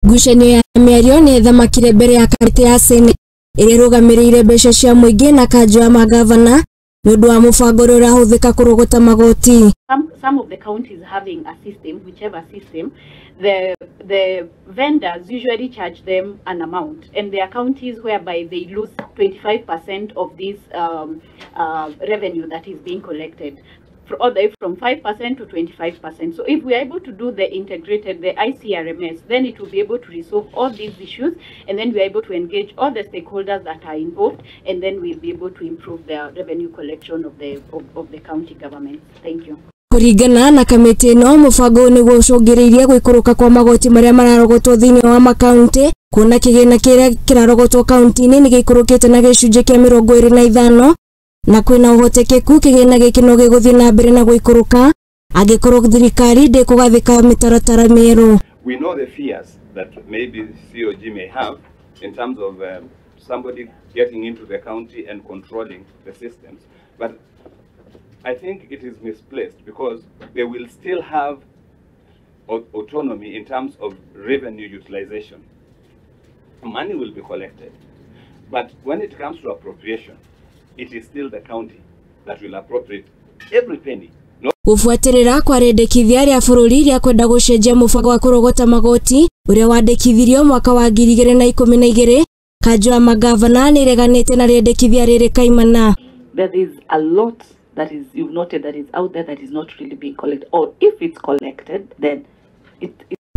Ngucanio ya mĩario nĩ thamakire mbere ya kamĩtĩ ya Senate ĩrĩa ĩrũgamĩrĩire mbeca cia mũingĩ na kanjũ ya magavana nĩ ũndũ wa mũbango ũrĩa ũrahũthĩka kũrogota magoti. Some of the counties having a system, whichever system, the vendors usually charge them an amount, and there are counties whereby they lose 25% of this revenue that is being collected, from 5% to 25%. So if we are able to do the integrated, the ICRMS, then it will be able to resolve all these issues, and then we are able to engage all the stakeholders that are involved, and then we'll be able to improve the revenue collection of the county government. Thank you. Kũringana na kamĩtĩ ĩno, mũbango nĩguo ũcũngĩrĩirie gwĩkũrũka kwa magoti marĩa mararogotwo thĩinĩ wa makaunti, kuona kĩgĩna kĩrĩa kĩrarogotwo kaunti-inĩ nĩ gĩikũrũkĩte na gĩcunjĩ kĩa 25 na kwĩna ũhotekeku kĩgĩna gĩkĩ no gĩgũthiĩ na mbere na gwĩkũrũka angĩkorwo thirikari ndĩkũgathĩka mĩtaratara mĩerũ. We know the fears that maybe COG may have in terms of somebody getting into the county and controlling the systems, but I think it is misplaced because they will still have autonomy in terms of revenue utilization. Money will be collected, but when it comes to appropriation, it is still the county that will appropriate every penny. Gũbuatĩrĩra kwa rĩendekithia rĩa bũrũri rĩa kwenda gũcenjia mũbango wa kũrogota magoti ũrĩa wandĩkithirio mwaka wa 2012, kanjũ ya magavana nĩ ĩreganĩte na rĩendekithia rĩrĩ kaimana. There is a lot that is, you've noted, that is out there that is not really being collected, or if it's collected, then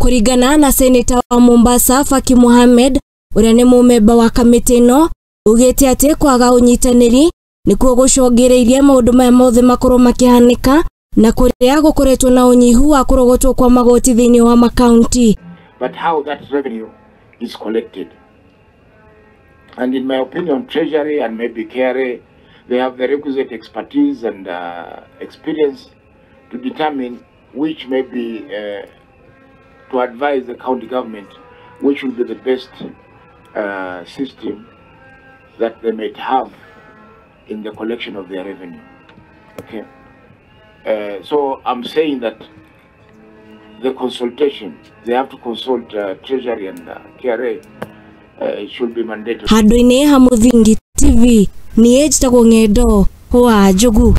Kũringana na seneta wa Mombasa Faki Mohamed, ũrĩa nĩ mũmemba wa kamĩtĩ ĩno, ugĩte atĩ kwaga ũnyitanĩri nĩkuo gũcũngĩrĩirie maũndũ maya mothe makorwo makĩhanĩka na kũrĩa gũkoretwo na ũnyihu wa kũrogotwo kwa magoti thĩinĩ wa makaunti. But how that revenue is collected, and in my opinion, Treasury and maybe KRA, they have the requisite expertise and experience to determine which may be to advise the county government which will be the best system that they might have in the collection of their revenue. Okay, so I'm saying that the consultation, they have to consult Treasury and KRA. It should be mandated. Handũ-inĩ ha Mũthingi TV, ni ejitagwo Ng'endo wa Njogu.